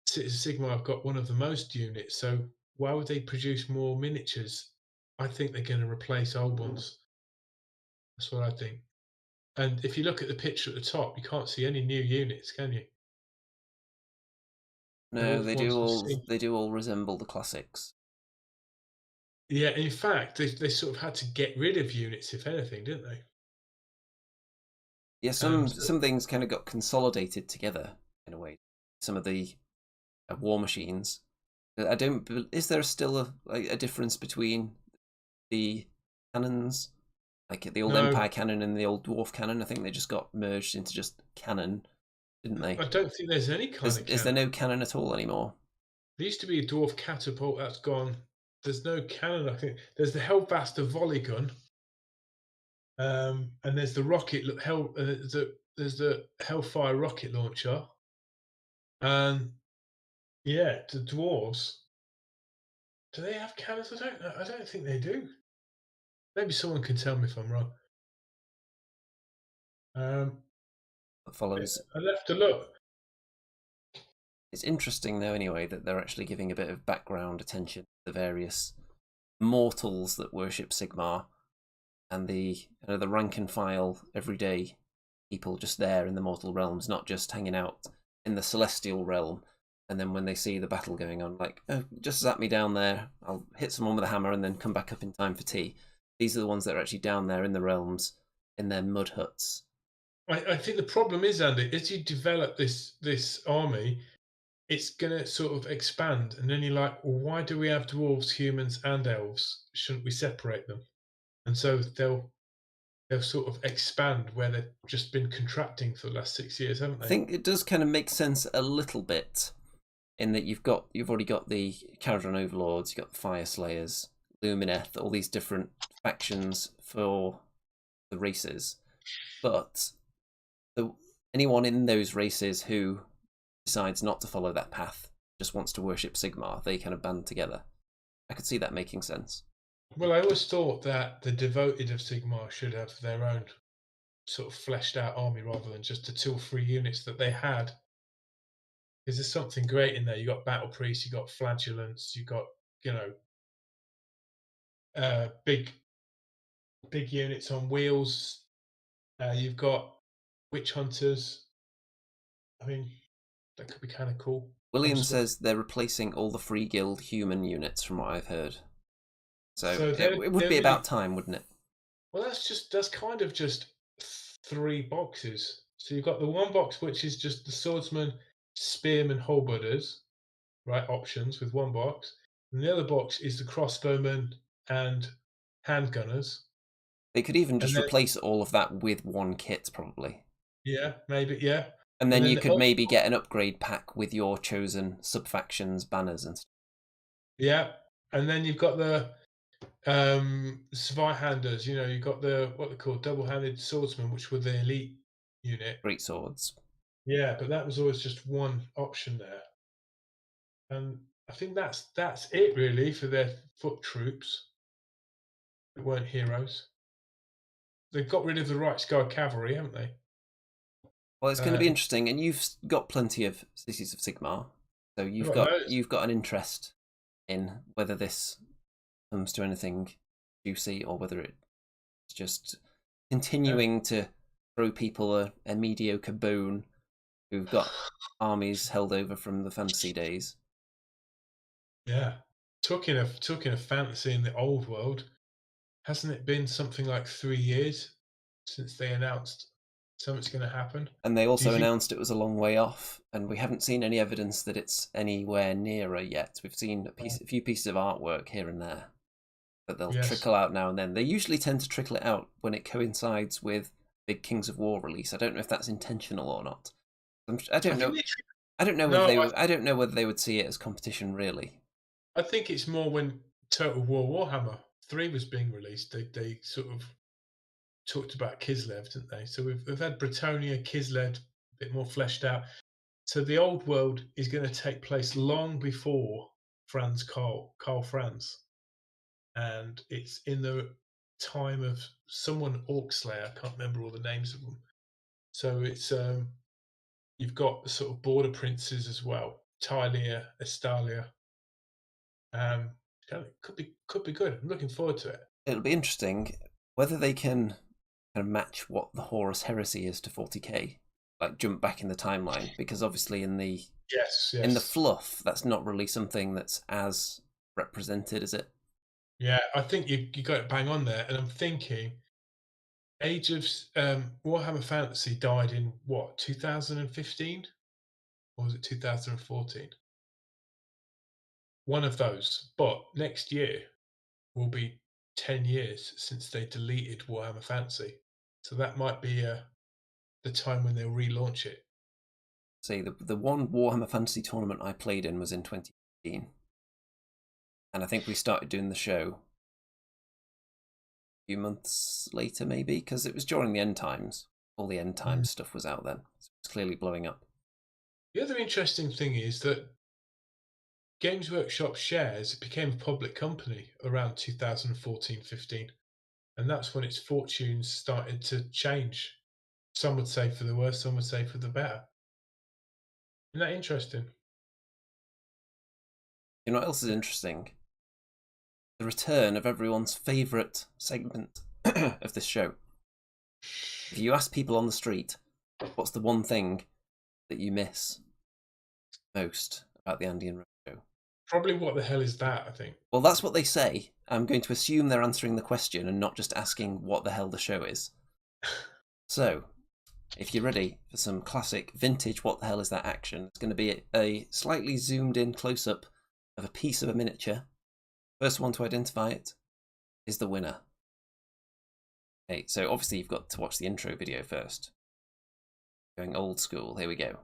Sigmar have got one of the most units, so why would they produce more miniatures? I think they're going to replace old ones. That's what I think. And if you look at the picture at the top, you can't see any new units, can you? They're all No, the ones we've seen. they do all resemble the classics. Yeah, in fact, they sort of had to get rid of units, if anything, didn't they? Yeah, So some things kind of got consolidated together in a way. Some of the war machines. I don't. Is there still a difference between the cannons, like the old no, Empire cannon and the old Dwarf cannon? I think they just got merged into just cannon, didn't they? I don't think there's any kind of Is there cannon. no cannon at all anymore? There used to be a dwarf catapult that's gone. There's no cannon. I think there's the Hellbuster volley gun, and there's the rocket. There's the Hellfire rocket launcher, and yeah, the dwarves. Do they have cannons? I don't know. I don't think they do. Maybe someone can tell me if I'm wrong. That follows. I'll have to look. It's interesting though, anyway, that they're actually giving a bit of background attention to the various mortals that worship Sigmar and the rank and file everyday people just there in the mortal realms, not just hanging out in the celestial realm. And then when they see the battle going on, like, oh, just zap me down there, I'll hit someone with a hammer and then come back up in time for tea. These are the ones that are actually down there in the realms, in their mud huts. I think the problem is, Andy, as you develop this army, it's going to sort of expand, and then you're like, well, why do we have dwarves, humans, and elves? Shouldn't we separate them? And so they'll sort of expand where they've just been contracting for the last 6 years, haven't they? I think it does kind of make sense a little bit in that you've already got the Caradron Overlords, you've got the Fire Slayers, Lumineth, all these different factions for the races. But anyone in those races who decides not to follow that path, just wants to worship Sigmar, they kind of band together. I could see that making sense. Well, I always thought that the devoted of Sigmar should have their own sort of fleshed out army rather than just the 2 or 3 units that they had. Because there's something great in there. You got battle priests, you got flagellants, you got big units on wheels. You've got witch hunters. I mean, that could be kind of cool. William says they're replacing all the Free Guild human units, from what I've heard. So it would be about time, wouldn't it? Well, that's kind of just 3 boxes. So you've got the one box which is just the swordsman, spearman, halberders, right? Options with one box, and the other box is the crossbowmen and handgunners. They could even And just then, replace all of that with one kit, probably. yeah, maybe, yeah. And then you the could other- maybe get an upgrade pack with your chosen subfactions, banners, and stuff. Yeah, and then you've got the Zweihanders. You've got the what they call double-handed swordsmen, which were the elite unit. Great swords. Yeah, but that was always just one option there. And I think that's it really for their foot troops. That weren't heroes. They've got rid of the Right Sky Cavalry, haven't they? Well, it's going to be interesting, and you've got plenty of Cities of Sigmar, so you've got an interest in whether this comes to anything juicy or whether it's just continuing to throw people a mediocre bone who've got armies held over from the fantasy days. Yeah. Talking of fantasy in the old world, hasn't it been something like 3 years since they announced something's going to happen? And they also announced it was a long way off, and we haven't seen any evidence that it's anywhere nearer yet. We've seen a few pieces of artwork here and there, but they'll trickle out now and then. They usually tend to trickle it out when it coincides with big Kings of War release. I don't know if that's intentional or not. I don't know. I don't know whether they would see it as competition, really. I think it's more when Total War Warhammer 3 was being released. They sort of talked about Kislev, didn't they? So we've had Bretonnia, Kislev, a bit more fleshed out. So the old world is going to take place long before Karl Franz, and it's in the time of someone Orcslayer. I can't remember all the names of them. So it's you've got the sort of border princes as well, Tylia, Estalia. Could be good. I'm looking forward to it. It'll be interesting whether they can kind of match what the Horus Heresy is to 40k, like jump back in the timeline, because obviously in the in the fluff, that's not really something that's as represented, is it? Yeah, I think you got it bang on there, and I'm thinking Age of Warhammer Fantasy died in what, 2015, or was it 2014? One of those. But next year will be 10 years since they deleted Warhammer Fantasy, so that might be the time when they'll relaunch it. See, the one Warhammer Fantasy tournament I played in was in 2015, and I think we started doing the show a few months later, maybe, because it was during the end times. All the end times stuff was out then, so it was clearly blowing up. The other interesting thing is that Games Workshop shares became a public company around 2014-15, and that's when its fortunes started to change. Some would say for the worse, some would say for the better. Isn't that interesting? You know what else is interesting? The return of everyone's favourite segment of this show. If you ask people on the street, what's the one thing that you miss most about the Andy and Rem show? Probably what the hell is that, I think. Well, that's what they say. I'm going to assume they're answering the question and not just asking what the hell the show is. So, if you're ready for some classic vintage what the hell is that action, it's going to be a slightly zoomed in close-up of a piece of a miniature. First one to identify it is the winner. Okay, so obviously you've got to watch the intro video first. Going old school, here we go.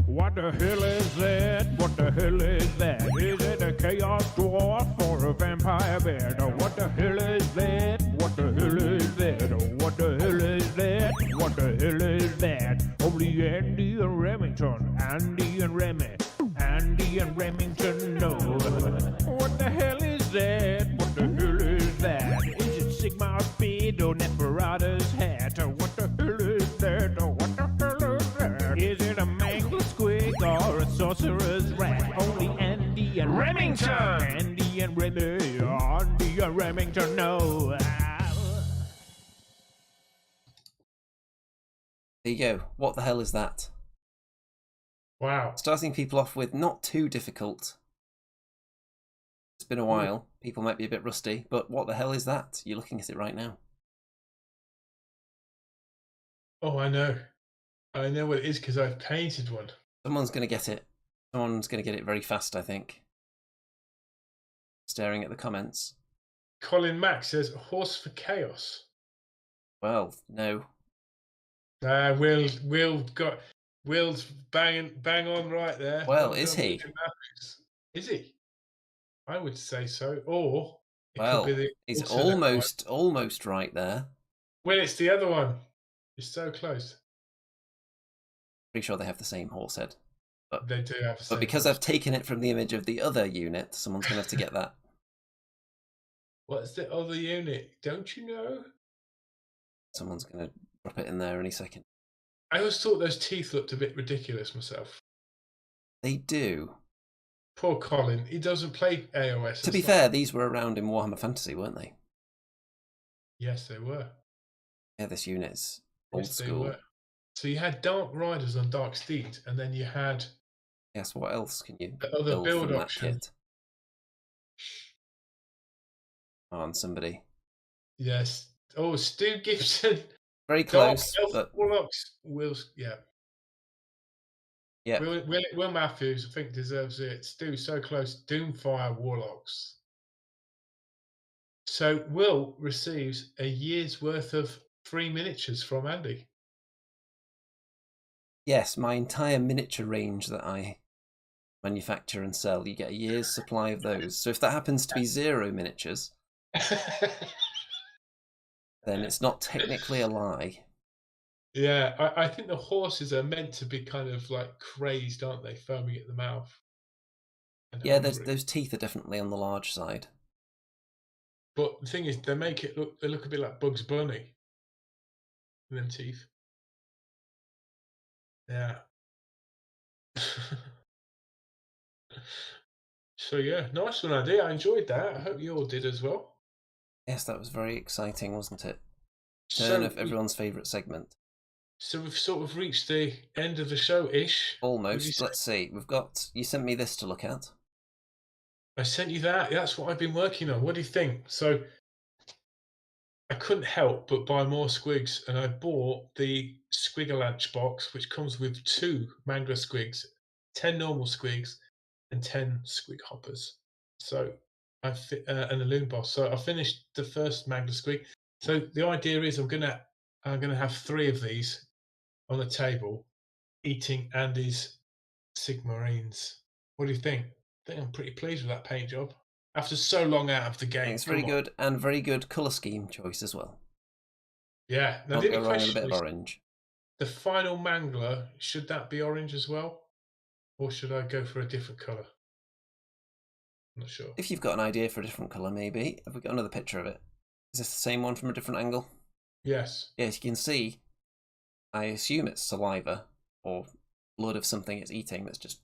What the hell is that? What the hell is that? Is it a chaos dwarf or a vampire bear? Oh, what the hell is that? What the hell is that? Oh, what the hell is that? What the hell is that? Only Andy and Remington, Andy and Remy, Andy and Remington know. What the hell is that? What the hell is that? Is it Sigmar speed or Neferata's hat? Oh, what the hell is that? Oh, what the hell is that? Is it a mangled squig or a sorcerer's rat? Only Andy and Remington, Andy and Remy, Andy and Remington know. There you go. What the hell is that? Wow. Starting people off with not too difficult. It's been a while. People might be a bit rusty, but what the hell is that? You're looking at it right now. Oh, I know. I know what it is because I've painted one. Someone's going to get it. Someone's going to get it very fast, I think. Staring at the comments. Colin Mack says, a horse for chaos. Well, no. Will's bang on right there. Well, is he? Is he? I would say so. Or well, he's almost right there. Well, it's the other one. It's so close. Pretty sure they have the same horse head. They do have the same But because cost. I've taken it from the image of the other unit, someone's going to have to get that. What's the other unit? Don't you know? Someone's going to drop it in there any second. I always thought those teeth looked a bit ridiculous myself. They do. Poor Colin. He doesn't play AOS. To be fair, these were around in Warhammer Fantasy, weren't they? Yes, they were. Yeah, this unit's old Yes, they school. were. So you had Dark Riders on Dark Steeds, and then you had Yes, what else can you the other build build from that option. kit? On somebody. Yes. Oh, Stu Gibson. Very Dark close, Elf but Warlocks. Yeah. yeah. Will Matthews, I think, deserves it. Stu, so close. Doomfire Warlocks. So Will receives a year's worth of free miniatures from Andy. Yes, my entire miniature range that I manufacture and sell, you get a year's supply of those. So if that happens to be 0 miniatures, then it's not technically a lie. Yeah, I think the horses are meant to be kind of like crazed, aren't they? Foaming at the mouth. Yeah, hungry. those teeth are definitely on the large side. But the thing is, they look a bit like Bugs Bunny. With them teeth. Yeah. So yeah, nice one, Andy. I enjoyed that. I hope you all did as well. Yes, that was very exciting, wasn't it? Turn So of everyone's favourite segment. So we've sort of reached the end of the show-ish. Almost. Let's see. We've got... You sent me this to look at. I sent you that. That's what I've been working on. What do you think? So I couldn't help but buy more squigs, and I bought the Squiggalanch box, which comes with 2 Mangler squigs, 10 normal squigs, and 10 squig hoppers. So and a loon boss. So I finished the first Mangler squig. So the idea is I'm gonna have 3 of these on the table, eating Andy's Sigmarines. What do you think? I think I'm pretty pleased with that paint job. After so long out of the I game. think it's very good, and very good colour scheme choice as well. Yeah. Now Can't the go only wrong with a question bit of is, orange. the final Mangler, should that be orange as well? Or should I go for a different colour? I'm not sure. If you've got an idea for a different colour, maybe. Have we got another picture of it? Is this the same one from a different angle? Yes. Yes, you can see. I assume it's saliva or blood of something it's eating that's just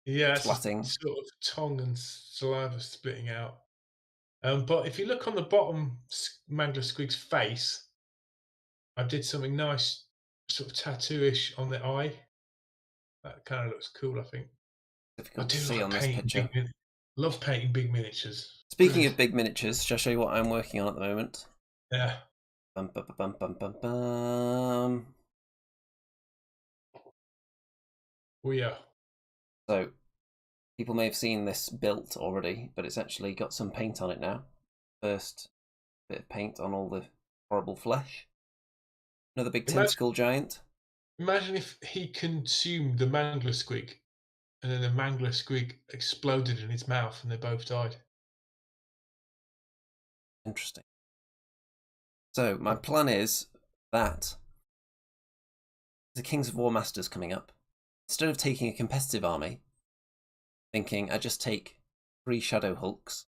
Yeah, it's splatting. sort of tongue and saliva splitting out. But if you look on the bottom Mangler Squig's face, I did something nice, sort of tattoo-ish on the eye. That kind of looks cool, I think. Difficult to see on this painting picture. love painting big miniatures. Speaking of big miniatures, shall I show you what I'm working on at the moment? Yeah. Bum, bum, bum, bum, bum, bum. Oh yeah. So, people may have seen this built already, but it's actually got some paint on it now. First bit of paint on all the horrible flesh. Another big tentacle giant. Imagine if he consumed the Mangler Squig, and then the Mangler Squig exploded in his mouth, and they both died. Interesting. So, my plan is that the Kings of War Masters coming up, instead of taking a competitive army, thinking I just take 3 Shadow Hulks,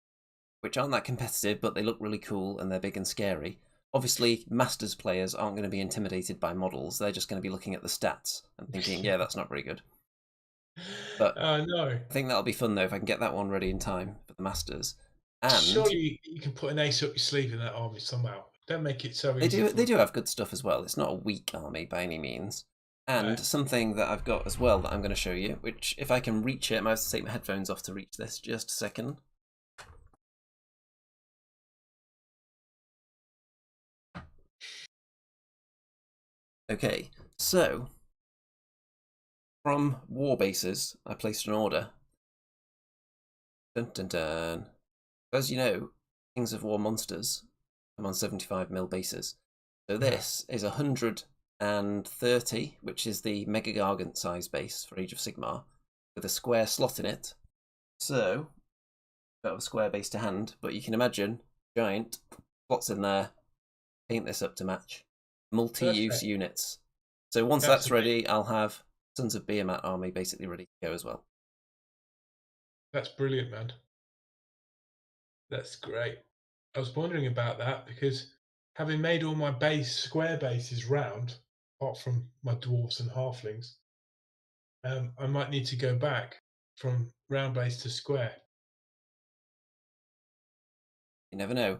which aren't that competitive, but they look really cool and they're big and scary. Obviously, Masters players aren't going to be intimidated by models. They're just going to be looking at the stats and thinking, yeah, that's not very good. But no. I think that'll be fun, though, if I can get that one ready in time for the Masters. And surely you can put an ace up your sleeve in that army somehow. Don't make it so easy. They do have good stuff as well. It's not a weak army by any means. And something that I've got as well that I'm going to show you, which if I can reach it, I might have to take my headphones off to reach this. Just a second. Okay, so from War Bases, I placed an order. Dun dun dun. As you know, Kings of War monsters come on 75mm bases. So this is 130, which is the Mega Gargant size base for Age of Sigmar, with a square slot in it. So, don't have a square base to hand, but you can imagine, giant, slots in there, paint this up to match. Multi-use units. So once that's ready, I'll have Sons of Behemat army basically ready to go as well. That's brilliant, man. That's great. I was wondering about that because having made all my square bases round, apart from my dwarves and halflings, I might need to go back from round base to square. You never know.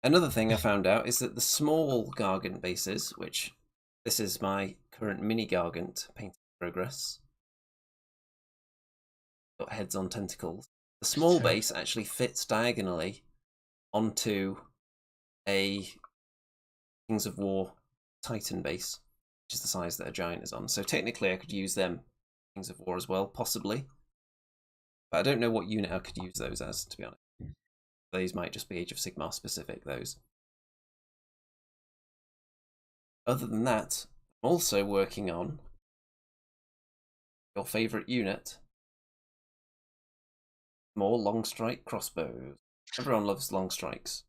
Another thing I found out is that the small Gargant bases, which this is my current mini Gargant painting progress, got heads on tentacles. The small base actually fits diagonally onto a Kings of War Titan base, which is the size that a giant is on. So technically I could use them Kings of War as well, possibly. But I don't know what unit I could use those as, to be honest. These might just be Age of Sigmar specific, those. Other than that, I'm also working on your favourite unit. More long strike crossbows. Everyone loves long strikes.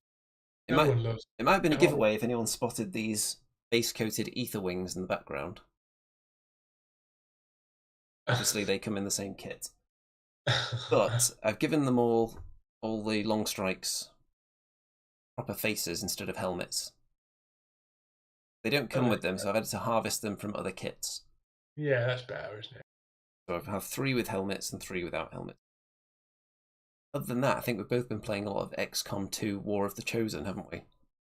It might have been a giveaway if anyone spotted these base-coated ether wings in the background. Obviously, they come in the same kit. But I've given them all the long strikes proper faces instead of helmets. They don't come with them, so I've had to harvest them from other kits. Yeah, that's better, isn't it? So I have 3 with helmets and 3 without helmets. Other than that, I think we've both been playing a lot of XCOM 2 War of the Chosen, haven't we?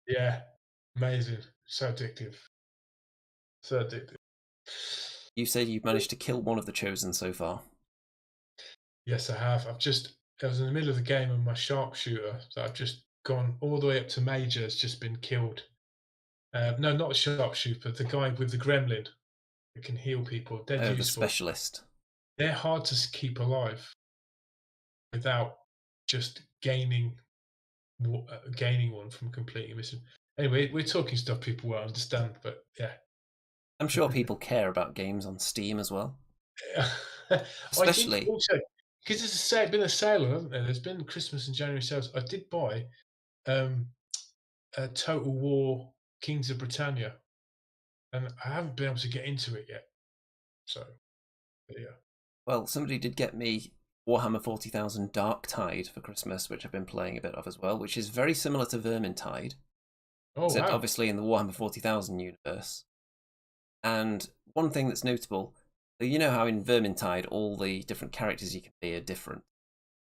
Yeah, amazing. So addictive. So addictive. You said you've managed to kill one of the Chosen so far. Yes, I have. I was in the middle of the game and my sharpshooter, so I've just gone all the way up to Major, has just been killed. No, not a sharpshooter, the guy with the gremlin that can heal people. They're useful. The specialist. They're hard to keep alive without just gaining one from completing a mission. Anyway, we're talking stuff people won't understand, but yeah. I'm sure people care about games on Steam as well. Especially because it's been a sale, hasn't there? There's been Christmas and January sales. I did buy a Total War Kings of Britannia, and I haven't been able to get into it yet. So, yeah. Well, somebody did get me Warhammer 40,000 Dark Tide for Christmas, which I've been playing a bit of as well, which is very similar to Vermintide. Oh, wow. Obviously in the Warhammer 40,000 universe. And one thing that's notable, you know how in Vermintide all the different characters you can be are different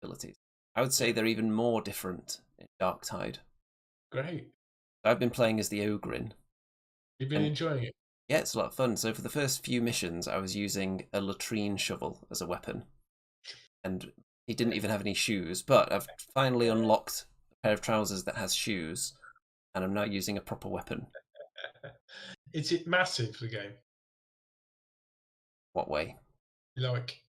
abilities. I would say they're even more different in Dark Tide. Great. I've been playing as the Ogrin. You've been enjoying it? Yeah, it's a lot of fun. So for the first few missions, I was using a latrine shovel as a weapon. And he didn't even have any shoes, but I've finally unlocked a pair of trousers that has shoes, and I'm now using a proper weapon. Is it massive, the game? What way? Like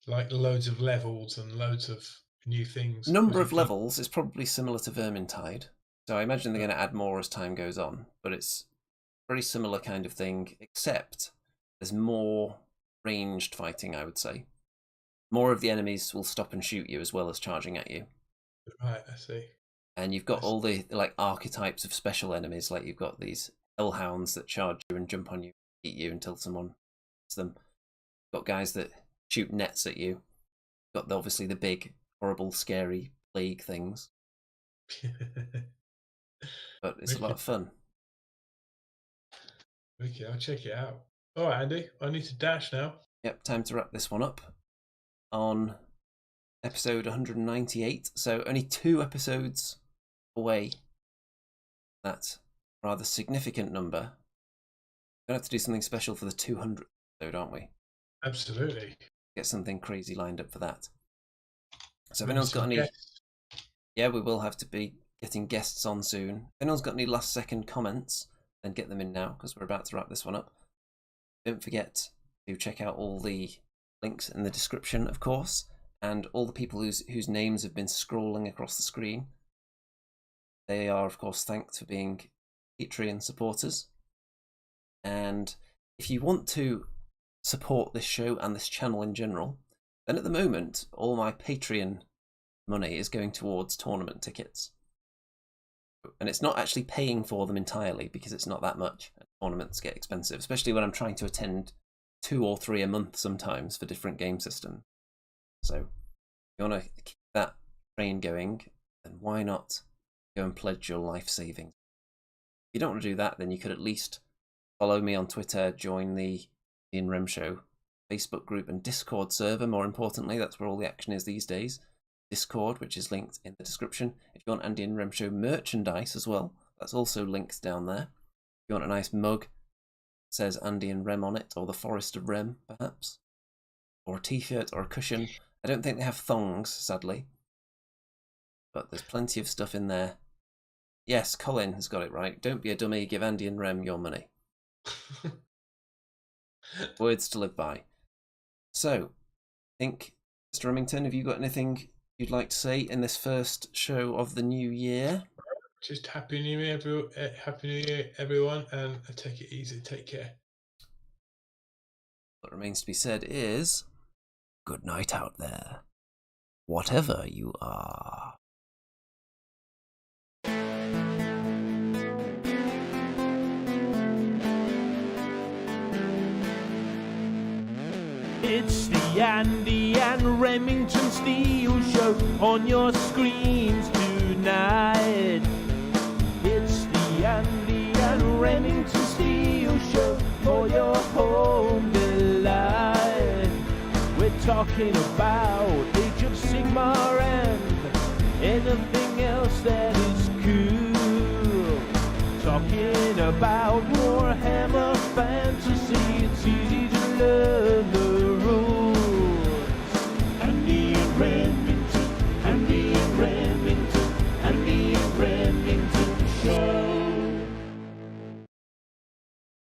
loads of levels and loads of new things. Number of levels is probably similar to Vermintide, so I imagine they're going to add more as time goes on, but it's a very similar kind of thing, except there's more ranged fighting, I would say. More of the enemies will stop and shoot you as well as charging at you. Right, I see. And you've got all the archetypes of special enemies, like you've got these hellhounds that charge you and jump on you, eat you until someone hits them. You've got guys that shoot nets at you. You've got obviously the big, horrible, scary plague things. But it's a lot of fun. Okay, I'll check it out. All right, Andy, I need to dash now. Yep, time to wrap this one up on episode 198. So only 2 episodes away. That rather significant number. We're going to have to do something special for the 200th episode, aren't we? Absolutely. Get something crazy lined up for that. So if anyone's got any... Yeah, we will have to be getting guests on soon. If anyone's got any last second comments, then get them in now, because we're about to wrap this one up. Don't forget to check out all the links in the description, of course, and all the people whose names have been scrolling across the screen. They are, of course, thanked for being Patreon supporters. And if you want to support this show and this channel in general, then at the moment, all my Patreon money is going towards tournament tickets. And it's not actually paying for them entirely, because it's not that much. Tournaments get expensive, especially when I'm trying to attend 2 or 3 a month sometimes for different game systems. So if you want to keep that train going, then why not go and pledge your life savings? If you don't want to do that, then you could at least follow me on Twitter, join the Ian Rem Show Facebook group and Discord server. More importantly, that's where all the action is these days. Discord, which is linked in the description. If you want Andy and Rem Show merchandise as well, that's also linked down there. If you want a nice mug, says Andy and Rem on it, or the Forest of Rem, perhaps, or a t-shirt or a cushion. I don't think they have thongs, sadly, but there's plenty of stuff in there. Yes, Colin has got it right. Don't be a dummy, give Andy and Rem your money. Words to live by. So, I think, Mr. Remington, have you got anything you'd like to say in this first show of the new year? Just Happy New Year, everyone, and take it easy. Take care. What remains to be said is, good night out there, whatever you are. It's the Andy and Remington Steel Show on your screens tonight. It's the Andy and Remington Steel Show for your home delight. We're talking about Age of Sigmar and anything else that is cool. Talking about Warhammer Fantasy, it's easy to love.